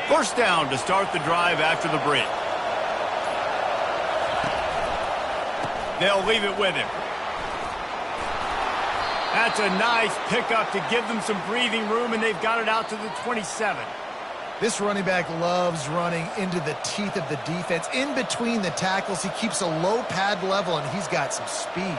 First down to start the drive after the break. They'll leave it with him. That's a nice pickup to give them some breathing room, and they've got it out to the 27. This running back loves running into the teeth of the defense. In between the tackles, he keeps a low pad level, and he's got some speed.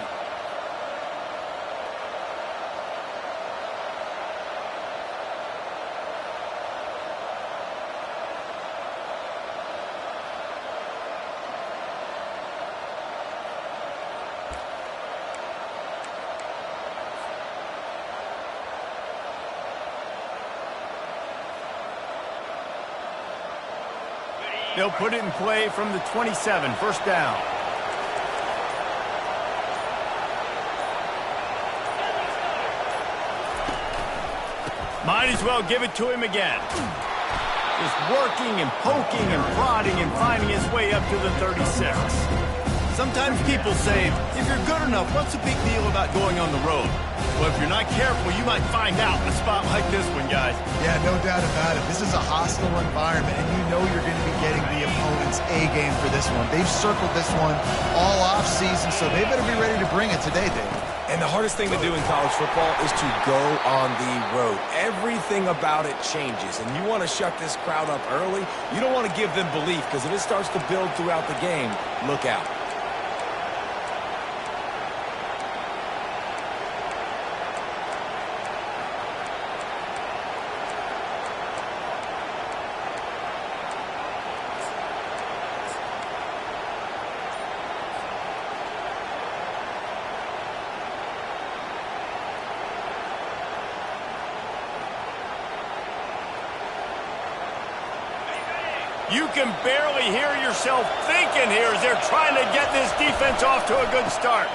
They'll put it in play from the 27, first down. Might as well give it to him again. Just working and poking and prodding and finding his way up to the 36. Sometimes people say, if you're good enough, what's the big deal about going on the road? Well, if you're not careful, you might find out in a spot like this one, guys. Yeah, no doubt about it. This is a hostile environment, and you know you're going to be getting the opponent's A-game for this one. They've circled this one all off-season, so they better be ready to bring it today, Dave. And the hardest thing to do in college football is to go on the road. Everything about it changes, and you want to shut this crowd up early. You don't want to give them belief, because if it starts to build throughout the game, look out. You can barely hear yourself thinking here as they're trying to get this defense off to a good start.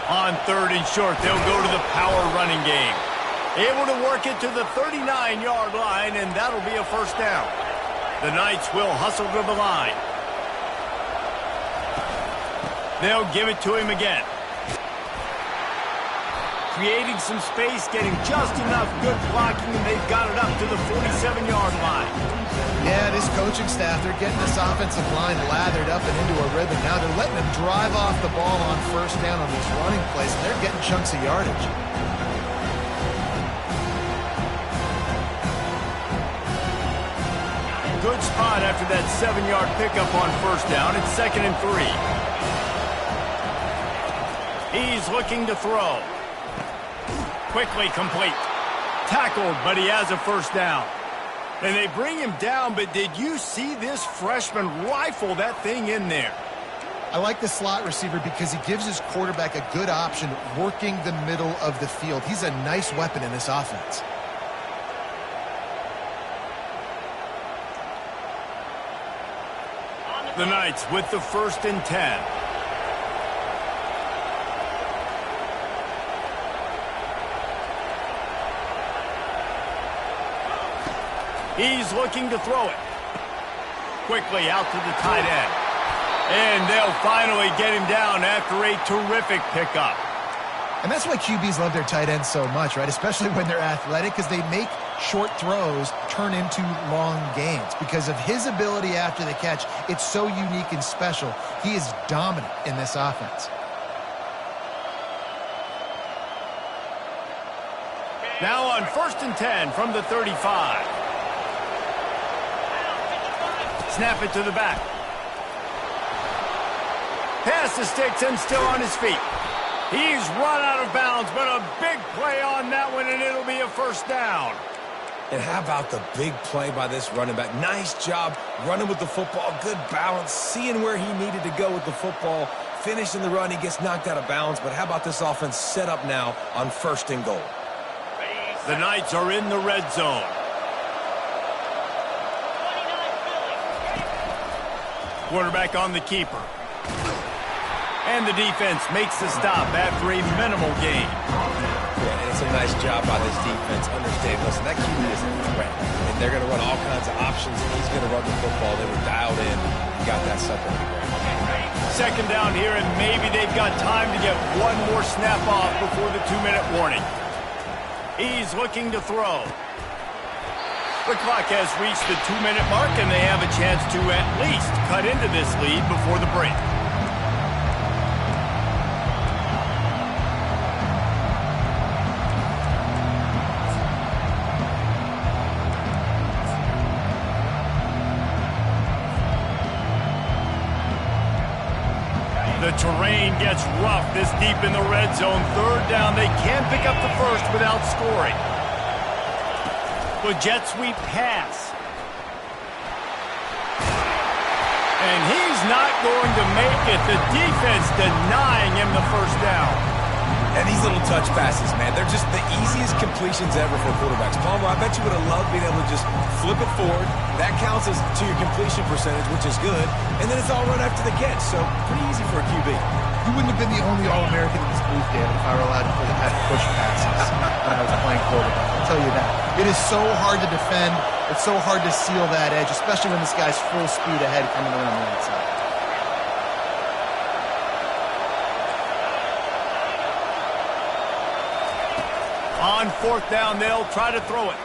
On 3rd and short, they'll go to the power running game. Able to work it to the 39-yard line, and that'll be a first down. The Knights will hustle to the line. They'll give it to him again. Creating some space, getting just enough good blocking, and they've got it up to the 47-yard line. Yeah, this coaching staff, they're getting this offensive line lathered up and into a rhythm. Now they're letting them drive off the ball on first down on these running plays, and they're getting chunks of yardage. Good spot after that 7-yard pickup on first down. It's 2nd and 3. He's looking to throw. Quickly complete. Tackled, but he has a first down. And they bring him down, but did you see this freshman rifle that thing in there? I like the slot receiver because he gives his quarterback a good option working the middle of the field. He's a nice weapon in this offense. The Knights with the 1st and 10. He's looking to throw it. Quickly out to the tight end. And they'll finally get him down after a terrific pickup. And that's why QBs love their tight ends so much, right? Especially when they're athletic, because they make short throws turn into long gains. Because of his ability after the catch, it's so unique and special. He is dominant in this offense. Now on 1st and 10 from the 35. Snap it to the back. Pass the sticks and still on his feet. He's run out of bounds, but a big play on that one, and it'll be a first down. And how about the big play by this running back? Nice job running with the football, good balance, seeing where he needed to go with the football, finishing the run. He gets knocked out of bounds, but how about this offense set up now on 1st and goal? The Knights are in the red zone. Quarterback on the keeper. And the defense makes the stop after a minimal gain. Yeah, and it's a nice job by this defense. Understand, listen, that QB is a threat. And they're going to run all kinds of options, and he's going to run the football. They were dialed in and got that sucker on the ground. 2nd down here, and maybe they've got time to get one more snap off before the 2-minute warning. He's looking to throw. The clock has reached the 2-minute mark, and they have a chance to at least cut into this lead before the break. The terrain gets rough this deep in the red zone. Third down, they can pick up the first without scoring. The jet sweep pass. And he's not going to make it. The defense denying him the first down. And these little touch passes, man, they're just the easiest completions ever for quarterbacks. Palmer, I bet you would have loved being able to just flip it forward. That counts as to your completion percentage, which is good. And then it's all run after the catch, so pretty easy for a QB. You wouldn't have been the only All-American in this booth, David, if I were allowed to have push passes when I was playing quarterback. I'll tell you that. It is so hard to defend. It's so hard to seal that edge, especially when this guy's full speed ahead coming around the outside. On fourth down, they'll try to throw it.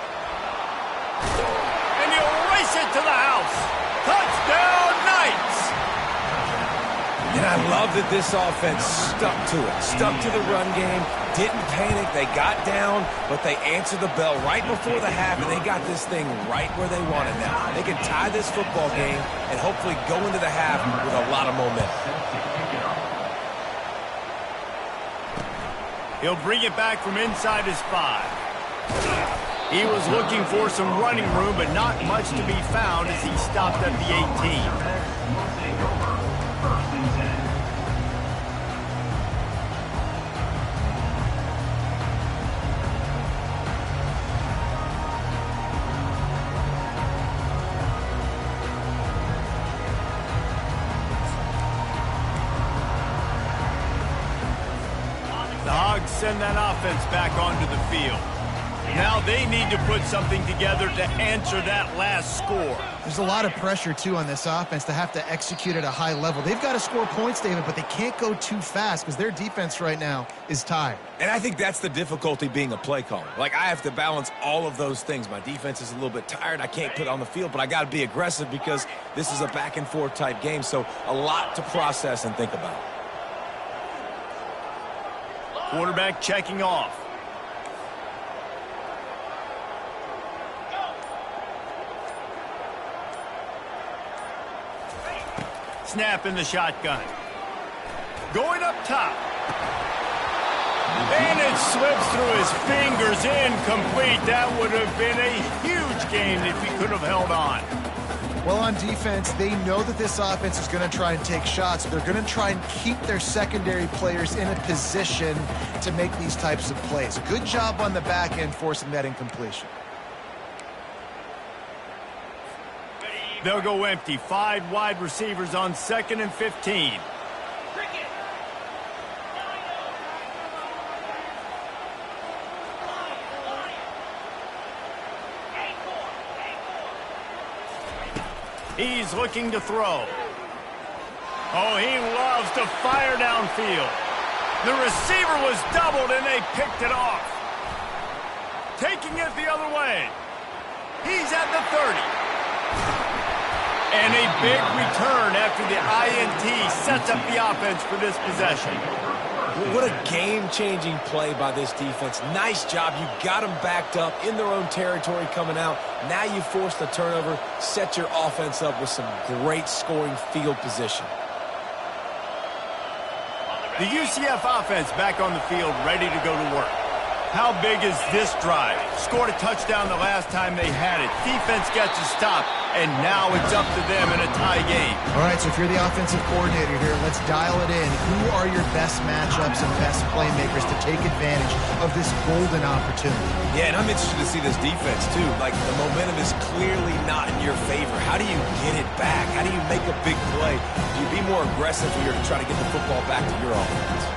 And he'll race it to the house. Touchdown, Knights! And I love that this offense stuck to it. Stuck to the run game. Didn't panic. They got down, but they answered the bell right before the half, and they got this thing right where they want it now. They can tie this football game and hopefully go into the half with a lot of momentum. He'll bring it back from inside his 5. He was looking for some running room, but not much to be found as he stopped at the 18. The Hogs send that offense back onto the field. Now they need to put something together to answer that last score. There's a lot of pressure, too, on this offense to have to execute at a high level. They've got to score points, David, but they can't go too fast because their defense right now is tired. And I think that's the difficulty being a play caller. Like, I have to balance all of those things. My defense is a little bit tired. I can't put it on the field, but I got to be aggressive because this is a back-and-forth type game, so a lot to process and think about. Quarterback checking off. Snap in the shotgun. Going up top. And it slips through his fingers, incomplete. That would have been a huge game if he could have held on. Well, on defense, they know that this offense is going to try and take shots. They're going to try and keep their secondary players in a position to make these types of plays. Good job on the back end forcing that incompletion. They'll go empty. 5 wide receivers on 2nd and 15. He's looking to throw. Oh, he loves to fire downfield. The receiver was doubled, and they picked it off. Taking it the other way. He's at the 30. And a big return after the INT sets up the offense for this possession. What a game-changing play by this defense. Nice job. You got them backed up in their own territory coming out. Now you force the turnover, set your offense up with some great scoring field position. The UCF offense back on the field, ready to go to work. How big is this drive? Scored a touchdown the last time they had it. Defense gets a stop, and now it's up to them in a tie game. All right, so if you're the offensive coordinator here, let's dial it in. Who are your best matchups and best playmakers to take advantage of this golden opportunity? Yeah, and I'm interested to see this defense, too. Like, the momentum is clearly not in your favor. How do you get it back? How do you make a big play? Do you be more aggressive here to try to get the football back to your offense?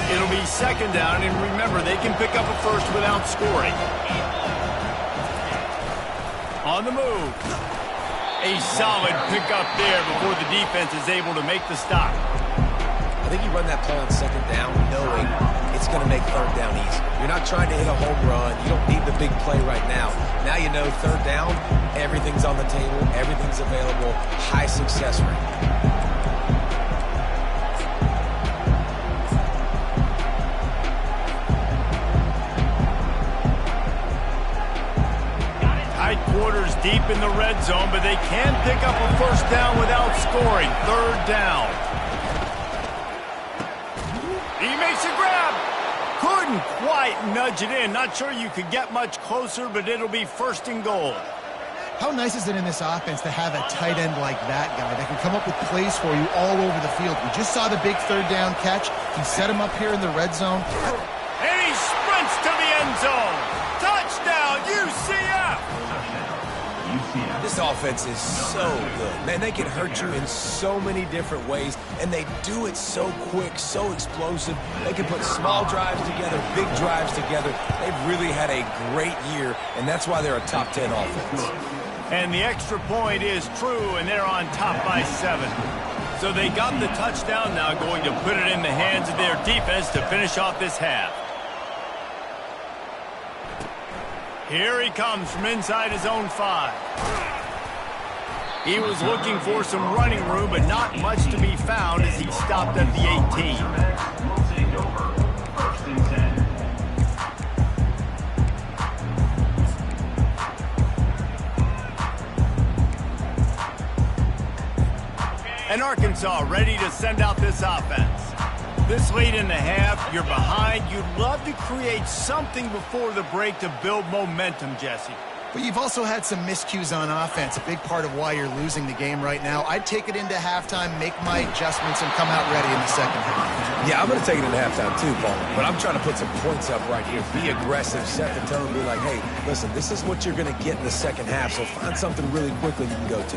It'll be 2nd down, and remember, they can pick up a first without scoring. On the move. A solid pickup there before the defense is able to make the stop. I think you run that play on 2nd down knowing it's going to make 3rd down easy. You're not trying to hit a home run. You don't need the big play right now. Now you know third down, everything's on the table, everything's available, high success rate. Tight quarters deep in the red zone, but they can pick up a first down without scoring. Third down. He makes a grab. Couldn't quite nudge it in. Not sure you could get much closer, but it'll be first and goal. How nice is it in this offense to have a tight end like that guy that can come up with plays for you all over the field? We just saw the big third down catch. He set him up here in the red zone. And he sprints to the end zone. Touchdown, UCF! This offense is so good. Man, they can hurt you in so many different ways, and they do it so quick, so explosive. They can put small drives together, big drives together. They've really had a great year, and that's why they're a top 10 offense. And the extra point is true, and they're on top by 7. So they got the touchdown, now going to put it in the hands of their defense to finish off this half. Here he comes from inside his own 5. He was looking for some running room, but not much to be found as he stopped at the 18. And Arkansas ready to send out this offense. This late in the half, you're behind. You'd love to create something before the break to build momentum, Jesse. But you've also had some miscues on offense, a big part of why you're losing the game right now. I'd take it into halftime, make my adjustments, and come out ready in the second half. Yeah, I'm going to take it into halftime too, Paul. But I'm trying to put some points up right here. Be aggressive, set the tone, be like, hey, listen, this is what you're going to get in the second half, so find something really quickly you can go to.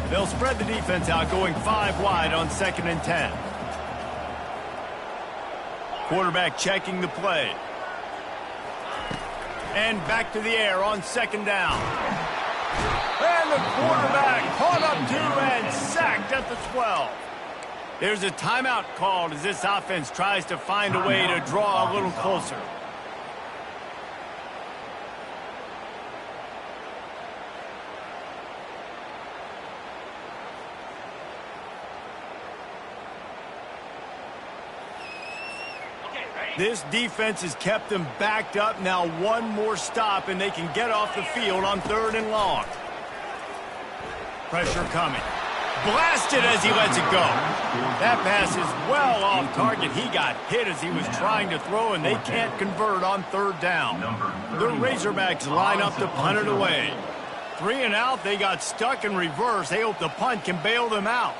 They'll spread the defense out, going 5 wide on 2nd and 10. Quarterback checking the play. And back to the air on 2nd down. And the quarterback caught up to and sacked at the 12. There's a timeout called as this offense tries to find a way to draw a little closer. This defense has kept them backed up. Now one more stop, and they can get off the field on 3rd and long. Pressure coming. Blasted as he lets it go. That pass is well off target. He got hit as he was trying to throw, and they can't convert on 3rd down. The Razorbacks line up to punt it away. 3 and out, they got stuck in reverse. They hope the punt can bail them out.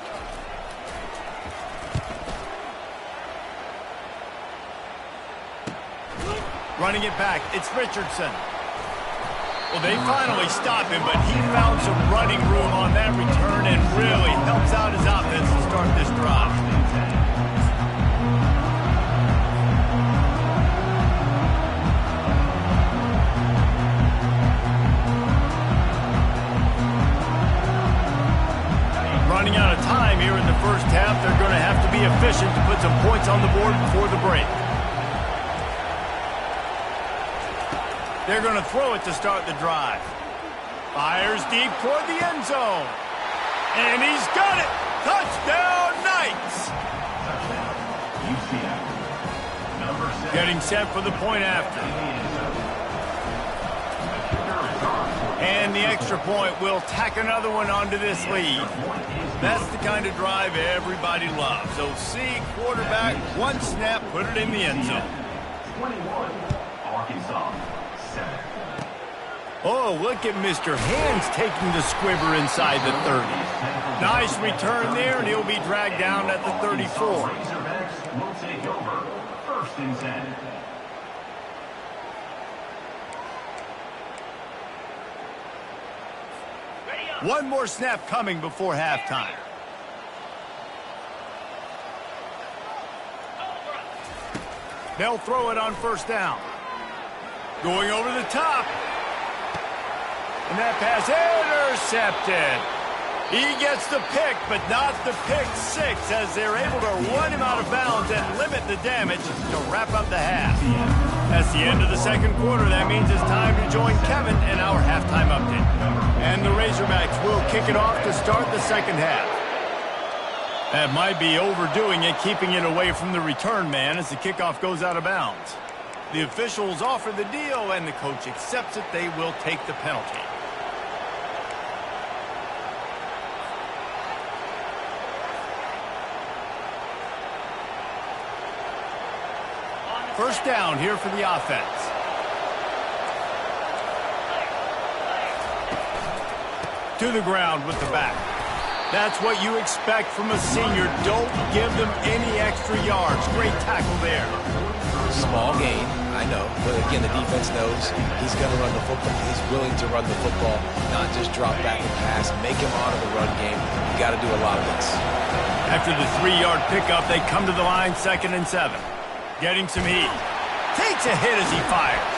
Running it back, it's Richardson. Well, they finally stop him, but he found some running room on that return and really helps out his offense to start this drive. Running out of time here in the first half, they're going to have to be efficient to put some points on the board before the break. They're going to throw it to start the drive. Fires deep toward the end zone. And he's got it. Touchdown, Knights. Getting set for the point after. And the extra point will tack another one onto this lead. That's the kind of drive everybody loves. So see, quarterback, one snap, put it in the end zone. 21, Arkansas. Oh, look at Mr. Hands taking the squibber inside the 30. Nice return there, and he'll be dragged down at the 34. Razorbacks will take over 1st and 10. One more snap coming before halftime. They'll throw it on 1st down. Going over the top. And that pass intercepted. He gets the pick, but not the pick 6 as they're able to run him out of bounds and limit the damage to wrap up the half. As It's the end of the second quarter. That means it's time to join Kevin in our halftime update. And the Razorbacks will kick it off to start the second half. That might be overdoing it, keeping it away from the return man as the kickoff goes out of bounds. The officials offer the deal, and the coach accepts it. They will take the penalty. First down here for the offense. To the ground with the back. That's what you expect from a senior. Don't give them any extra yards. Great tackle there. Small gain, I know. But again, the defense knows he's going to run the football. He's willing to run the football, not just drop back and pass. Make him honor the run game. You got to do a lot of this. After the 3-yard pickup, they come to the line, 2nd and 7. Getting some heat. Takes a hit as he fires.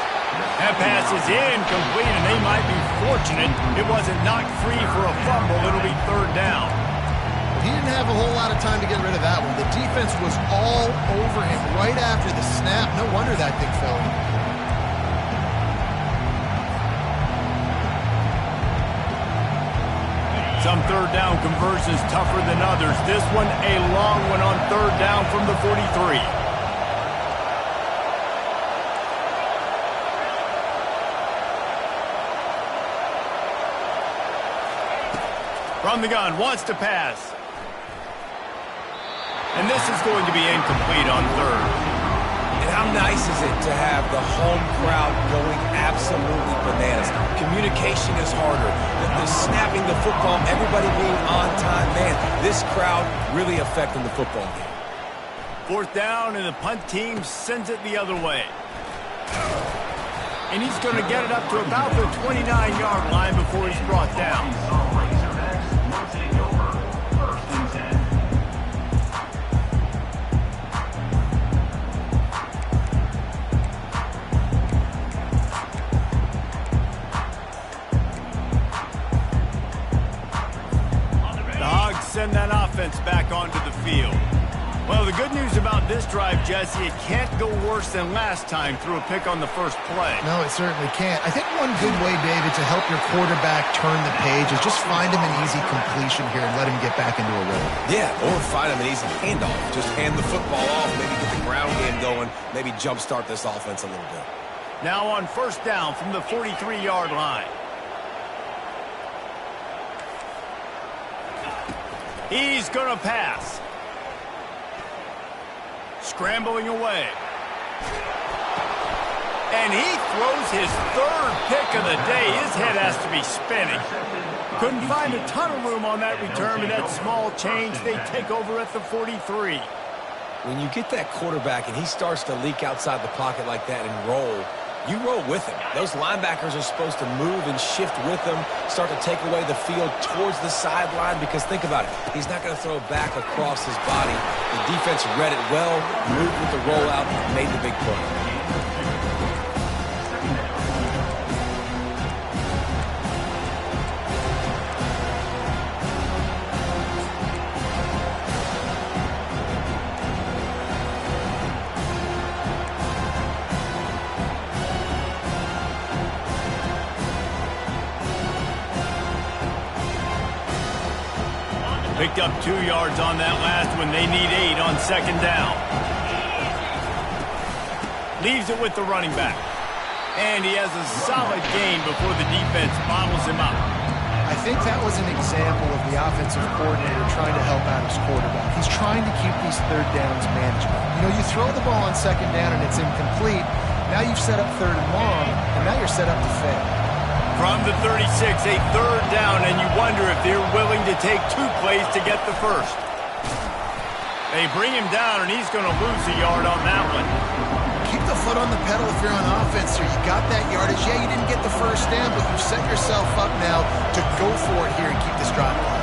That pass is incomplete, and they might be fortunate it wasn't knocked free for a fumble. It'll be 3rd down. He didn't have a whole lot of time to get rid of that one. The defense was all over him right after the snap. No wonder that thing fell in. Some 3rd down conversions tougher than others. This one a long one on 3rd down from the 43. From the gun, wants to pass. And this is going to be incomplete on 3rd. And how nice is it to have the home crowd going absolutely bananas? Communication is harder. The snapping the football, everybody being on time. Man, this crowd really affecting the football game. 4th down, and the punt team sends it the other way. And he's going to get it up to about the 29-yard line before he's brought down. Send that offense back onto the field. Well, the good news about this drive, Jesse, it can't go worse than last time through a pick on the first play. No, it certainly can't. I think one good way, David, to help your quarterback turn the page is just find him an easy completion here and let him get back into a rhythm. Yeah, or find him an easy handoff. Just hand the football off, maybe get the ground game going, maybe jumpstart this offense a little bit. Now on 1st down from the 43-yard line. He's going to pass. Scrambling away. And he throws his 3rd pick of the day. His head has to be spinning. Couldn't find a ton of room on that return, but that small change, they take over at the 43. When you get that quarterback and he starts to leak outside the pocket like that and roll, you roll with him. Those linebackers are supposed to move and shift with him, start to take away the field towards the sideline, because think about it. He's not going to throw back across his body. The defense read it well, moved with the rollout, made the big play. Picked up 2 yards on that last one. They need 8 on 2nd down. Leaves it with the running back. And he has a solid gain before the defense bottles him up. I think that was an example of the offensive coordinator trying to help out his quarterback. He's trying to keep these 3rd downs manageable. You know, you throw the ball on 2nd down and it's incomplete. Now you've set up 3rd and long, and now you're set up to fail. From the 36, a 3rd down, and you wonder if they're willing to take 2 plays to get the first. They bring him down, and he's going to lose a yard on that one. Keep the foot on the pedal if you're on offense here. You got that yardage. Yeah, you didn't get the first down, but you've set yourself up now to go for it here and keep this drive alive.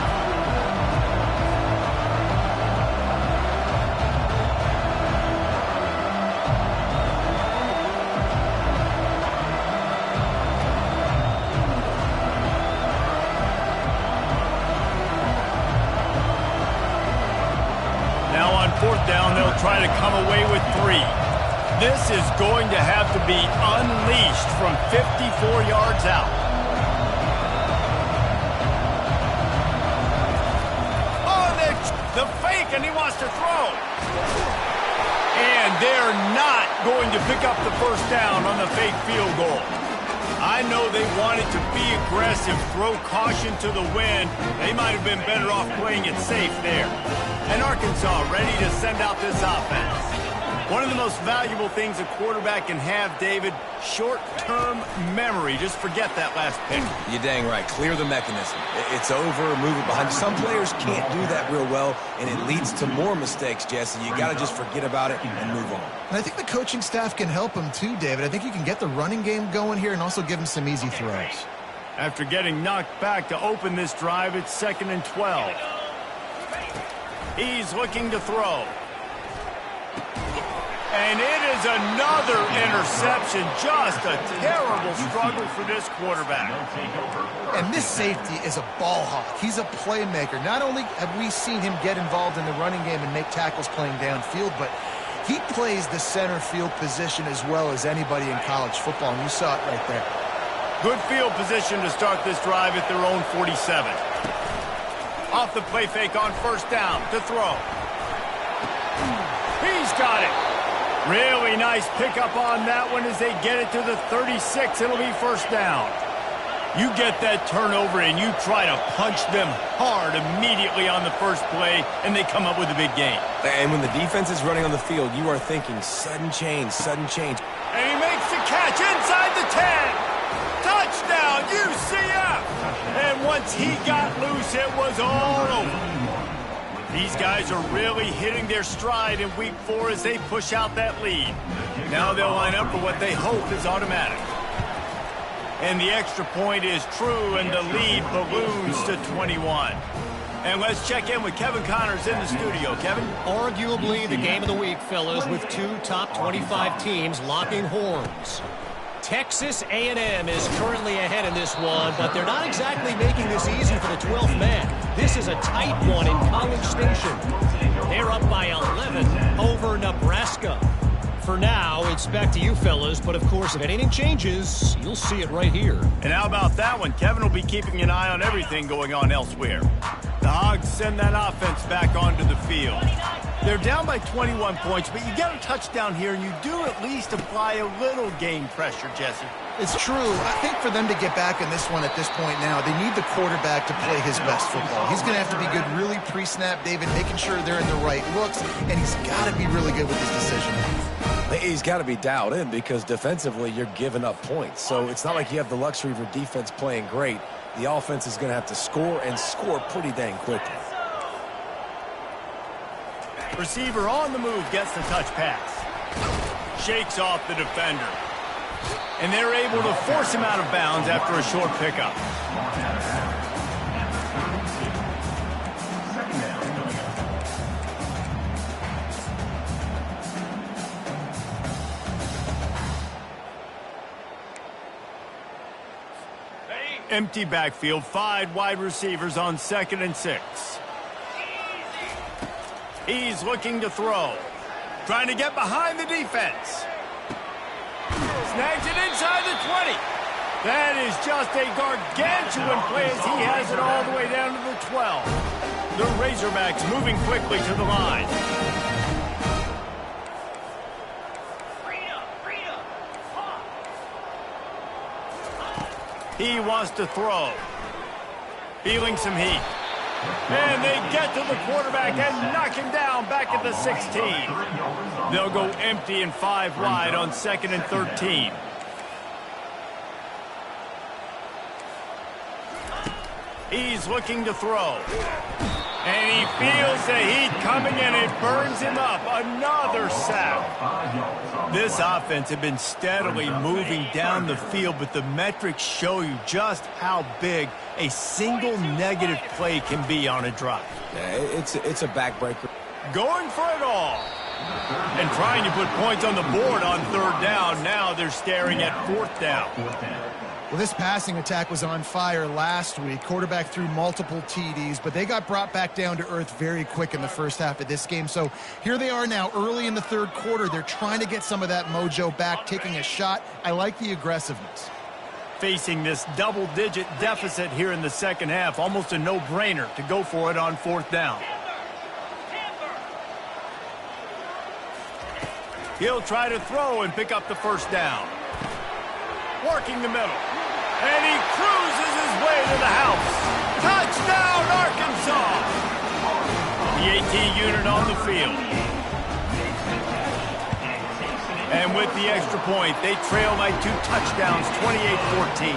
Now on 4th down, they'll try to come away with 3. This is going to have to be unleashed from 54 yards out. Oh, the fake, and he wants to throw. And they're not going to pick up the first down on the fake field goal. I know they wanted to be aggressive, throw caution to the wind. They might have been better off playing it safe there. And Arkansas ready to send out this offense. One of the most valuable things a quarterback can have, David, short-term memory. Just forget that last pick. You're dang right. Clear the mechanism. It's over, move it behind. Some players can't do that real well, and it leads to more mistakes, Jesse. You got to just forget about it and move on. And I think the coaching staff can help him too, David. I think you can get the running game going here and also give him some easy throws. After getting knocked back to open this drive, it's 2nd and 12. He's looking to throw. And it is another interception. Just a terrible struggle for this quarterback. And this safety is a ball hawk. He's a playmaker. Not only have we seen him get involved in the running game and make tackles playing downfield, but he plays the center field position as well as anybody in college football, and you saw it right there. Good field position to start this drive at their own 47. Off the play fake on first down to throw. He's got it. Really nice pickup on that one as they get it to the 36. It'll be first down. You get that turnover and you try to punch them hard immediately on the first play, and they come up with a big gain. And when the defense is running on the field, you are thinking sudden change, sudden change. And he makes the catch inside the 10. Touchdown, UCF! And once he got loose, it was all over. These guys are really hitting their stride in week 4 as they push out that lead. Now they'll line up for what they hope is automatic. And the extra point is true, and the lead balloons to 21. And let's check in with Kevin Connors in the studio. Kevin? Arguably the game of the week, fellas, with 2 top 25 teams locking horns. Texas A&M is currently ahead in this one, but they're not exactly making this easy for the 12th man. This is a tight one in College Station. They're up by 11 over Nebraska. For now, it's back to you, fellas, but of course, if anything changes, you'll see it right here. And how about that one? Kevin will be keeping an eye on everything going on elsewhere. The Hogs send that offense back onto the field. They're down by 21 points, but you get a touchdown here, and you do at least apply a little game pressure, Jesse. It's true. I think for them to get back in this one at this point now, they need the quarterback to play his best football. He's going to have to be good really pre-snap, David, making sure they're in the right looks, and he's got to be really good with his decision. He's got to be dialed in because defensively you're giving up points. So it's not like you have the luxury of your defense playing great. The offense is going to have to score and score pretty dang quickly. Receiver on the move gets the touch pass. Shakes off the defender. And they're able to force him out of bounds after a short pickup. Empty backfield, 5 wide receivers on 2nd and 6. He's looking to throw. Trying to get behind the defense. Snags it inside the 20. That is just a gargantuan play as he has it all the way down to the 12. The Razorbacks moving quickly to the line. He wants to throw. Feeling some heat. And they get to the quarterback and knock him down back at the 16. They'll go empty and 5 wide on 2nd and 13. He's looking to throw. And he feels the heat coming and it burns him up. Another sack. This offense had been steadily moving down the field, but the metrics show you just how big a single negative play can be on a drive. Yeah, it's a backbreaker. Going for it all. And trying to put points on the board on 3rd down. Now they're staring at 4th down. Well, this passing attack was on fire last week. Quarterback threw multiple TDs, but they got brought back down to earth very quick in the first half of this game. So here they are now early in the third quarter. They're trying to get some of that mojo back, taking a shot. I like the aggressiveness. Facing this double-digit deficit here in the second half, almost a no-brainer to go for it on fourth down. He'll try to throw and pick up the first down. Working the middle. And he cruises his way to the house. Touchdown, Arkansas! The AT unit on the field. And with the extra point, they trail by 2 touchdowns, 28-14.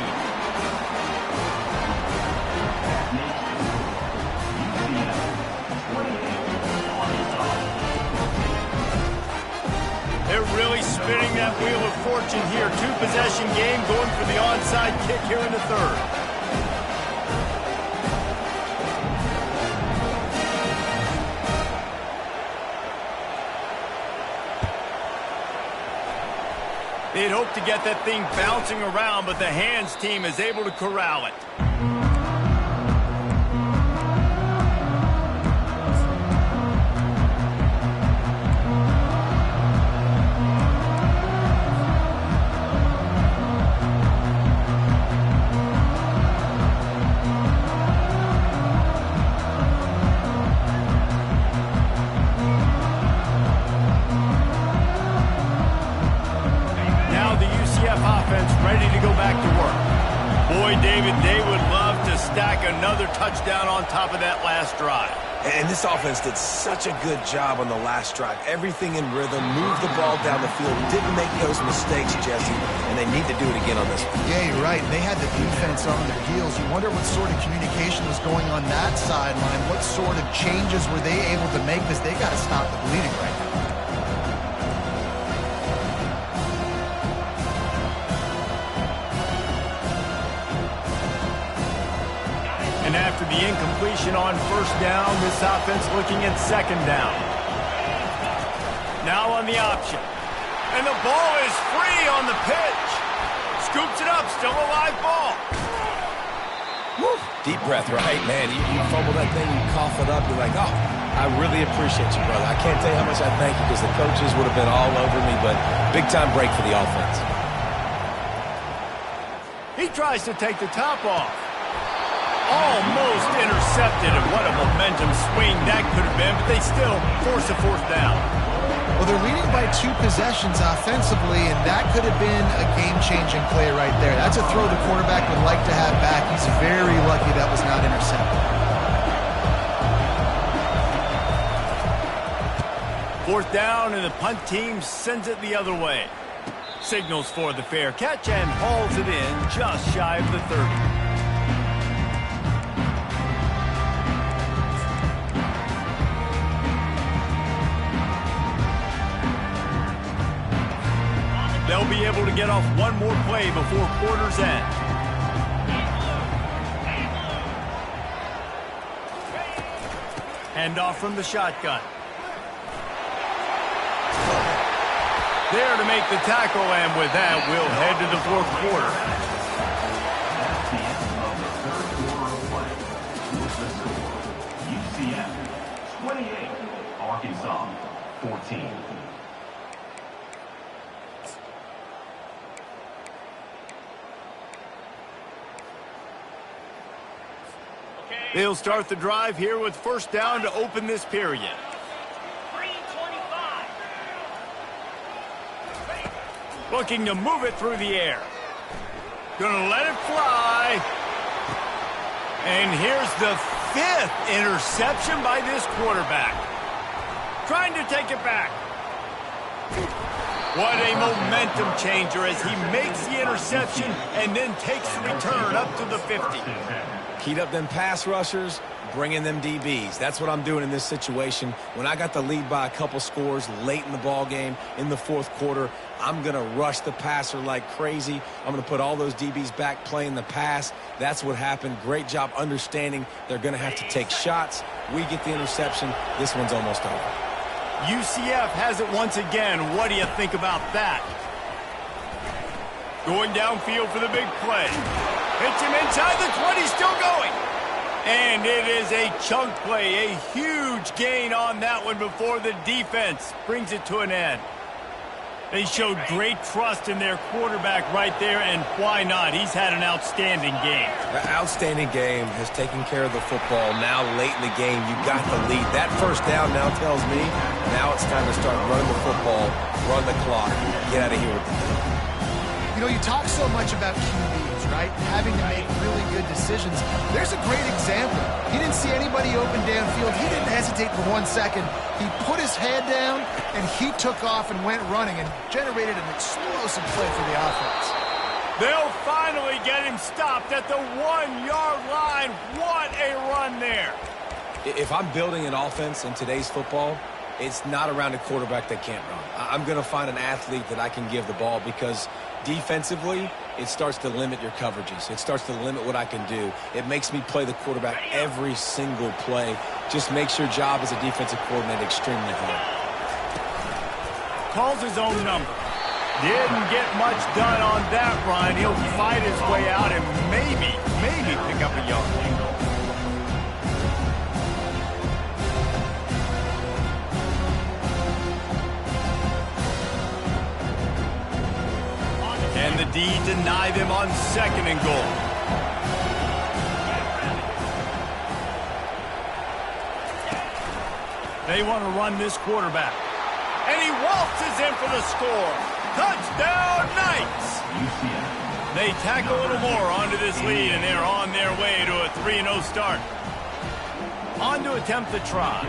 They're really spinning that wheel of fortune here. 2-possession game, going for the onside kick here in the third. They'd hoped to get that thing bouncing around, but the hands team is able to corral it. Ready to go back to work. Boy, David, they would love to stack another touchdown on top of that last drive. And this offense did such a good job on the last drive. Everything in rhythm, moved the ball down the field, didn't make those mistakes, Jesse, and they need to do it again on this one. Yeah, you're right. They had the defense on their heels. You wonder what sort of communication was going on that sideline. What sort of changes were they able to make, because they got to stop the bleeding right now. And after the incompletion on first down, this offense looking at second down. Now on the option. And the ball is free on the pitch. Scoops it up, still a live ball. Woo. Deep breath, right? Man, you fumble that thing, you cough it up, you're like, oh, I really appreciate you, brother. I can't tell you how much I thank you, because the coaches would have been all over me, but big-time break for the offense. He tries to take the top off. Almost intercepted, and what a momentum swing that could have been, but they still force a fourth down. Well, they're leading by 2 possessions offensively, and that could have been a game-changing play right there. That's a throw the quarterback would like to have back. He's very lucky that was not intercepted. Fourth down, and the punt team sends it the other way. Signals for the fair catch and hauls it in just shy of the 30. They'll be able to get off one more play before quarter's end. Handoff from the shotgun. There to make the tackle, and with that, we'll head to the fourth quarter. That's the end of the third quarter of play. With the score, UCF 28, Arkansas 14. They'll start the drive here with first down to open this period. 3:25. Looking to move it through the air. Gonna let it fly. And here's the 5th interception by this quarterback. Trying to take it back. What a momentum changer as he makes the interception and then takes the return up to the 50. Heat up them pass rushers, bring in them DBs. That's what I'm doing in this situation. When I got the lead by a couple scores late in the ball game, in the fourth quarter, I'm going to rush the passer like crazy. I'm going to put all those DBs back playing the pass. That's what happened. Great job understanding they're going to have to take shots. We get the interception. This one's almost over. UCF has it once again. What do you think about that? Going downfield for the big play. Hits him inside the 20, still going. And it is a chunk play, a huge gain on that one before the defense brings it to an end. They showed great trust in their quarterback right there, and why not? He's had an outstanding game. An outstanding game, has taken care of the football. Now, late in the game, you got the lead. That first down now tells me now it's time to start running the football, run the clock, get out of here with the game. You know, you talk so much about QBs, right? Having to make really good decisions. There's a great example. He didn't see anybody open downfield. He didn't hesitate for 1 second. He put his head down, and he took off and went running and generated an explosive play for the offense. They'll finally get him stopped at the 1-yard line. What a run there. If I'm building an offense in today's football, it's not around a quarterback that can't run. I'm going to find an athlete that I can give the ball because defensively, it starts to limit your coverages. It starts to limit what I can do. It makes me play the quarterback every single play. Just makes your job as a defensive coordinator extremely hard. Calls his own number. Didn't get much done on that run. He'll fight his way out and maybe pick up a yard. And the D deny them on 2nd and goal. They want to run this quarterback. And he waltzes in for the score. Touchdown, Knights! They tack a little more onto this lead, and they're on their way to a 3-0 start. On to attempt the try.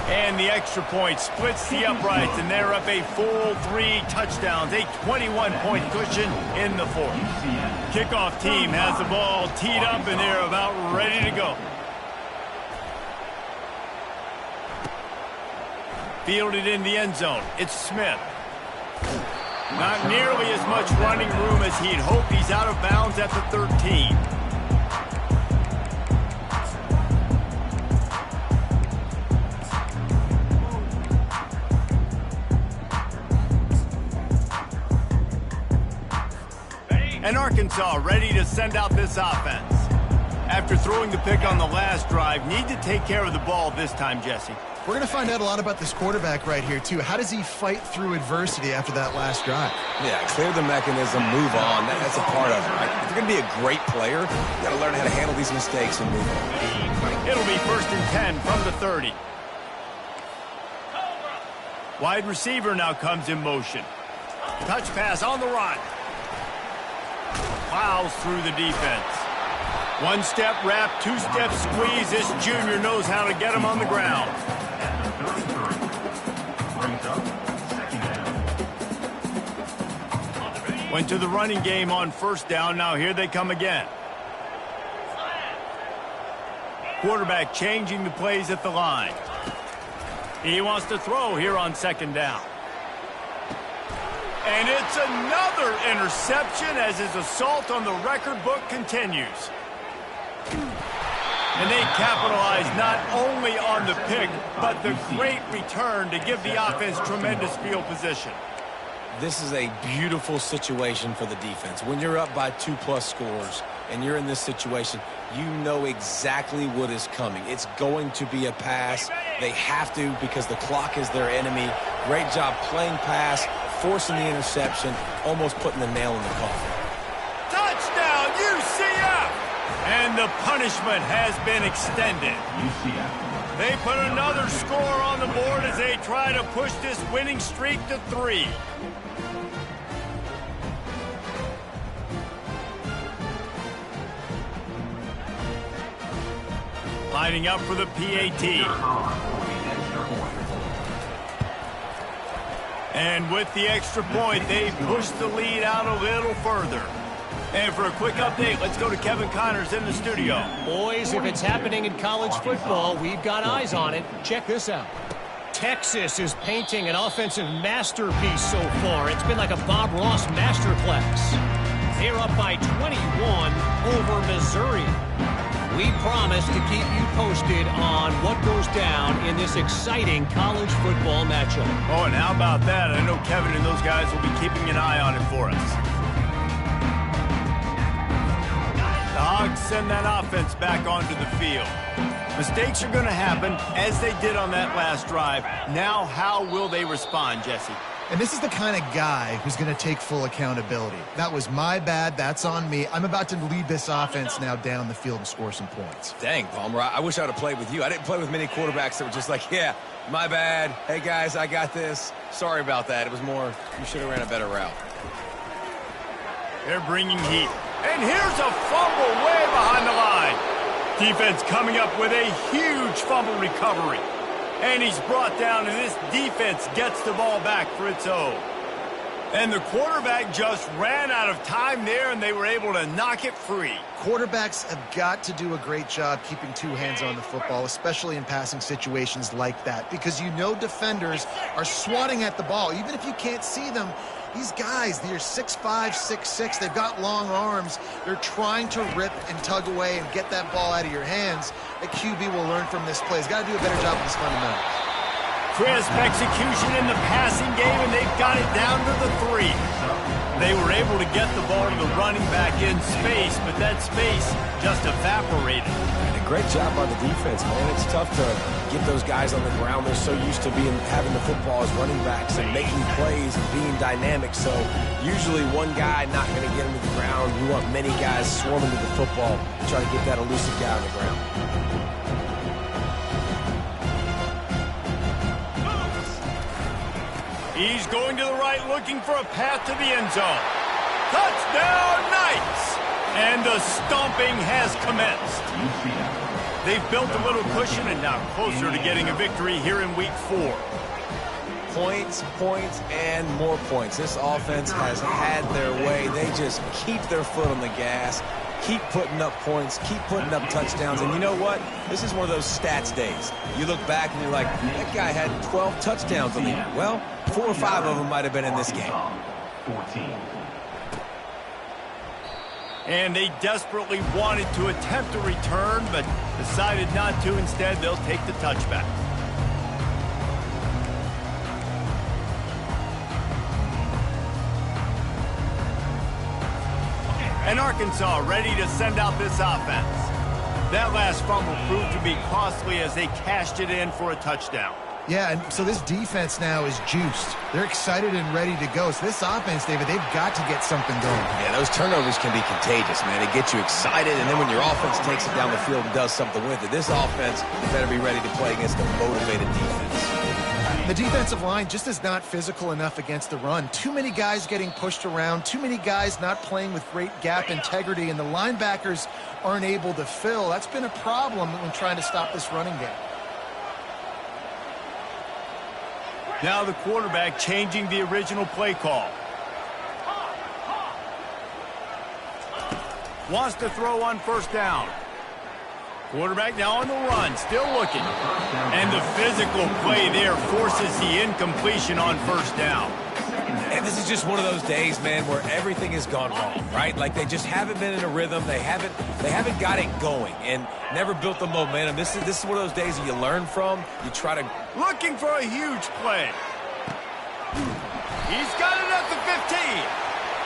And the extra point splits the uprights, and they're up a full 3 touchdowns, a 21-point cushion in the 4th. Kickoff team has the ball teed up, and they're about ready to go. Fielded in the end zone. It's Smith. Not nearly as much running room as he'd hoped. He's out of bounds at the 13. And Arkansas ready to send out this offense. After throwing the pick on the last drive, need to take care of the ball this time, Jesse. We're going to find out a lot about this quarterback right here, too. How does he fight through adversity after that last drive? Yeah, clear the mechanism, move on. That's a part of it, right? If you're going to be a great player, you got to learn how to handle these mistakes and move on. It'll be 1st and 10 from the 30. Wide receiver now comes in motion. Touch pass on the run. Plows through the defense. 1-step wrap, 2-step squeeze. This junior knows how to get him on the ground. Went to the running game on 1st down. Now here they come again. Quarterback changing the plays at the line. He wants to throw here on 2nd down. And it's another interception as his assault on the record book continues. And they capitalize not only on the pick, but the great return to give the offense tremendous field position. This is a beautiful situation for the defense. When you're up by 2+ scores and you're in this situation, you know exactly what is coming. It's going to be a pass. They have to because the clock is their enemy. Great job playing pass, forcing the interception, almost putting the nail in the coffin. Touchdown, UCF! And the punishment has been extended. They put another score on the board as they try to push this winning streak to 3. Lining up for the PAT. And with the extra point, they push the lead out a little further. And for a quick update, let's go to Kevin Connors in the studio. Boys, if it's happening in college football, we've got eyes on it. Check this out. Texas is painting an offensive masterpiece so far. It's been like a Bob Ross masterclass. They're up by 21 over Missouri. We promise to keep you posted on what goes down in this exciting college football matchup. Oh, and how about that? I know Kevin and those guys will be keeping an eye on it for us. The Hogs send that offense back onto the field. Mistakes are going to happen, as they did on that last drive. Now, how will they respond, Jesse? And this is the kind of guy who's going to take full accountability. That was my bad. That's on me. I'm about to lead this offense now down the field and score some points. Dang, Palmer, I wish I would have played with you. I didn't play with many quarterbacks that were just like, yeah, my bad. Hey, guys, I got this. Sorry about that. It was more, you should have ran a better route. They're bringing heat. And here's a fumble way behind the line. Defense coming up with a huge fumble recovery. And he's brought down, and this defense gets the ball back for its own. And the quarterback just ran out of time there, and they were able to knock it free. Quarterbacks have got to do a great job keeping two hands on the football, especially in passing situations like that, because you know defenders are swatting at the ball. Even if you can't see them, these guys, they're 6'5", 6'6", they've got long arms. They're trying to rip and tug away and get that ball out of your hands. The QB will learn from this play. He's got to do a better job with his fundamentals. Crisp execution in the passing game, and they've got it down to the 3. They were able to get the ball to the running back in space, but that space just evaporated. And a great job by the defense, man. It's tough to get those guys on the ground. They're so used to having the football as running backs and making plays and being dynamic. So usually one guy not going to get him to the ground. You want many guys swarming to the football to try to get that elusive guy on the ground. He's going to the right, looking for a path to the end zone. Touchdown, Knights! And the stomping has commenced. They've built a little cushion and now closer to getting a victory here in Week 4. Points, points, and more points. This offense has had their way. They just keep their foot on the gas, keep putting up points, keep putting up touchdowns. And you know what? This is one of those stats days. You look back and you're like, that guy had 12 touchdowns on the year. Well, 4 or 5 of them might have been in this game. 14. And they desperately wanted to attempt a return, but decided not to. Instead, they'll take the touchback. And Arkansas ready to send out this offense. That last fumble proved to be costly as they cashed it in for a touchdown. Yeah, and so this defense now is juiced. They're excited and ready to go. So this offense, David, they've got to get something going. Yeah, those turnovers can be contagious, man. It gets you excited, and then when your offense takes it down the field and does something with it, this offense better be ready to play against a motivated defense. The defensive line just is not physical enough against the run. Too many guys getting pushed around, too many guys not playing with great gap integrity, and the linebackers aren't able to fill. That's been a problem when trying to stop this running game. Now the quarterback changing the original play call. Wants to throw on first down. Quarterback now on the run, still looking. And the physical play there forces the incompletion on first down. And this is just one of those days, man, where everything has gone wrong, right? Like they just haven't been in a rhythm. They haven't got it going and never built the momentum. This is one of those days that you learn from. You try to... Looking for a huge play. He's got it at the 15.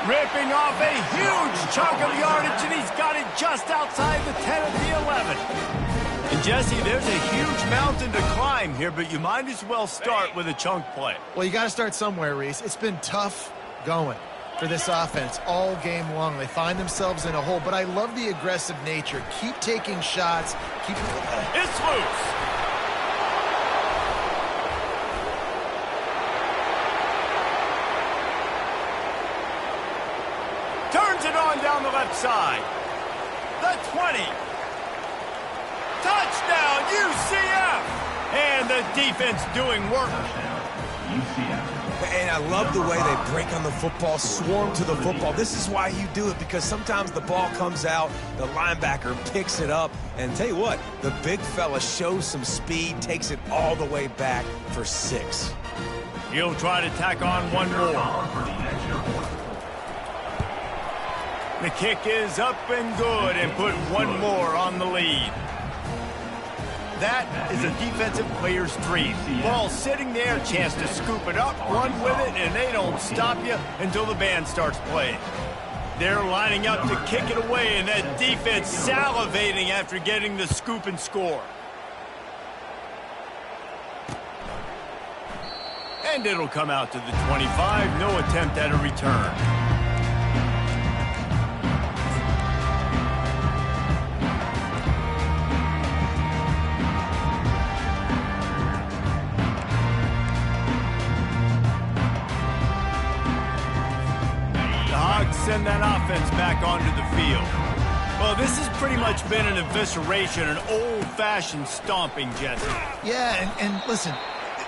Ripping off a huge chunk of yardage, and he's got it just outside the 10 of the 11. And Jesse, there's a huge mountain to climb here, but you might as well start with a chunk play. Well, you got to start somewhere, Reese. It's been tough going for this offense all game long. They find themselves in a hole, but I love the aggressive nature. Keep taking shots. Keep... It's loose. Turns it on down the left side. The 20. Touchdown, UCF! And the defense doing work. And I love the way they break on the football, swarm to the football. This is why you do it, because sometimes the ball comes out, the linebacker picks it up, and tell you what, the big fella shows some speed, takes it all the way back for 6. He'll try to tack on one more. The kick is up and good and put one more on the lead. That is a defensive player's dream. Ball sitting there, chance to scoop it up, run with it, and they don't stop you until the band starts playing. They're lining up to kick it away, and that defense salivating after getting the scoop and score. And it'll come out to the 25. No attempt at a return. Send that offense back onto the field. Well, this has pretty much been an evisceration, an old-fashioned stomping, Jesse. Yeah, and listen,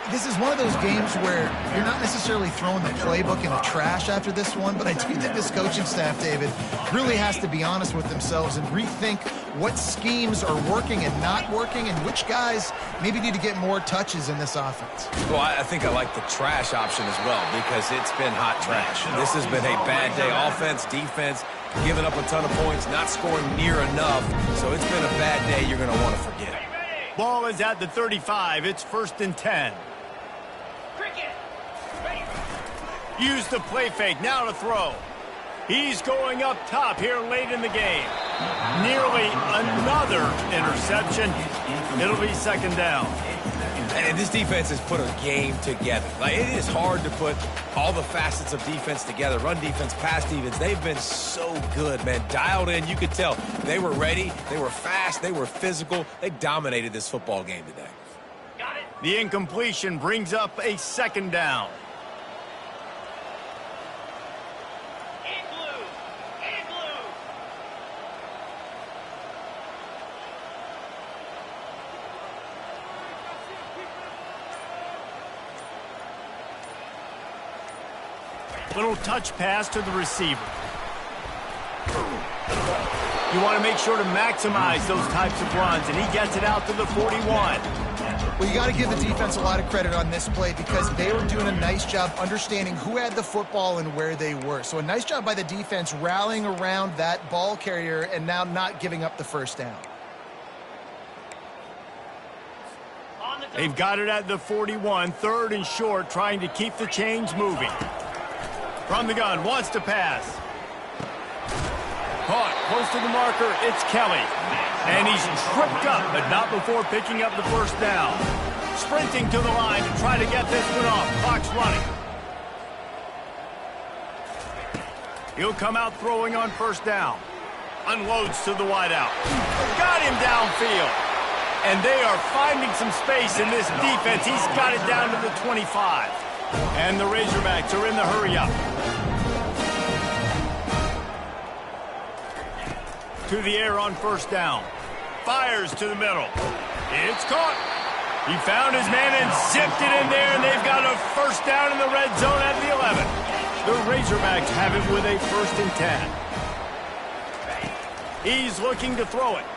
this is one of those games where you're not necessarily throwing the playbook in the trash after this one, but I do think this coaching staff, David, really has to be honest with themselves and rethink what schemes are working and not working and which guys maybe need to get more touches in this offense. Well, I think I like the trash option as well because it's been hot trash. This has been a bad day offense, defense, giving up a ton of points, not scoring near enough. So it's been a bad day you're going to want to forget. Ball is at the 35. It's 1st and 10. Use the play fake, now to throw. He's going up top here late in the game. Nearly another interception. It'll be 2nd down. And this defense has put a game together. Like, it is hard to put all the facets of defense together. Run defense, pass defense. They've been so good, man. Dialed in, you could tell. They were ready. They were fast. They were physical. They dominated this football game today. Got it. The incompletion brings up a 2nd down. Little touch pass to the receiver. You want to make sure to maximize those types of runs, and he gets it out to the 41. Well, you got to give the defense a lot of credit on this play because they were doing a nice job understanding who had the football and where they were. So a nice job by the defense rallying around that ball carrier and now not giving up the 1st down. They've got it at the 41, 3rd and short, trying to keep the chains moving. From the gun, wants to pass. Caught, close to the marker, it's Kelly. And he's tripped up, but not before picking up the 1st down. Sprinting to the line to try to get this one off. Clock's running. He'll come out throwing on 1st down. Unloads to the wideout. Got him downfield. And they are finding some space in this defense. He's got it down to the 25. And the Razorbacks are in the hurry-up. To the air on 1st down. Fires to the middle. It's caught. He found his man and zipped it in there, and they've got a 1st down in the red zone at the 11. The Razorbacks have it with a 1st and 10. He's looking to throw it.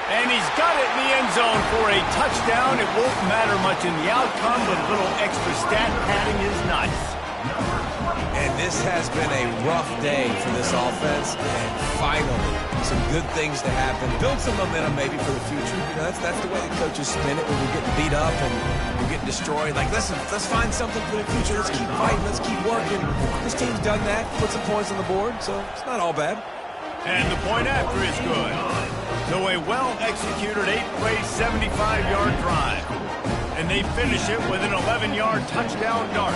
And he's got it in the end zone for a touchdown. It won't matter much in the outcome, but a little extra stat padding is nice. And this has been a rough day for this offense. And finally, some good things to happen. Build some momentum maybe for the future. You know, that's the way the coaches spin it when we're getting beat up and we're getting destroyed. Like, listen, let's find something for the future. Let's keep fighting. Let's keep working. This team's done that. Put some points on the board, so it's not all bad. And the point after is good. So a well-executed 8-play, 75-yard drive. And they finish it with an 11-yard touchdown dart.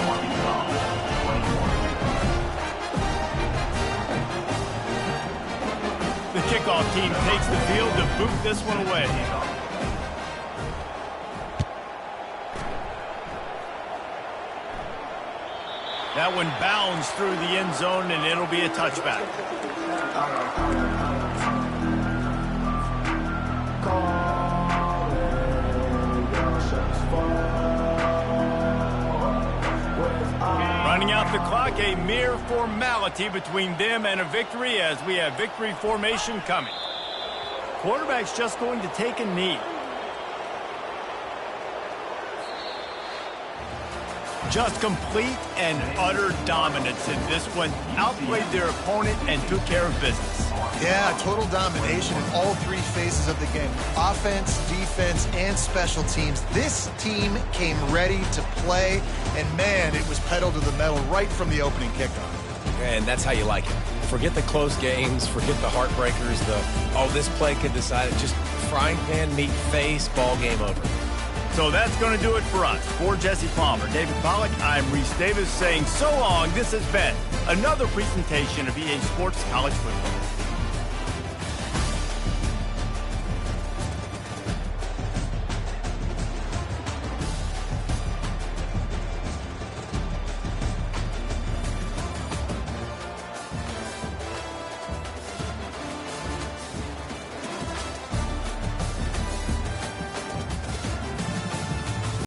The kickoff team takes the field to boot this one away. That one bounds through the end zone, and it'll be a touchback. Running out the clock, a mere formality between them and a victory as we have victory formation coming. Quarterback's just going to take a knee. Just complete and utter dominance in this one. Outplayed their opponent and took care of business. Yeah, total domination in all three phases of the game. Offense, defense, and special teams. This team came ready to play, and man, it was pedal to the metal right from the opening kickoff. And that's how you like it. Forget the close games, forget the heartbreakers, this play could decide it. Just frying pan, meat face, ball game over. So that's going to do it for us. For Jesse Palmer, David Pollack, I'm Reese Davis saying so long. This has been another presentation of EA Sports College Football.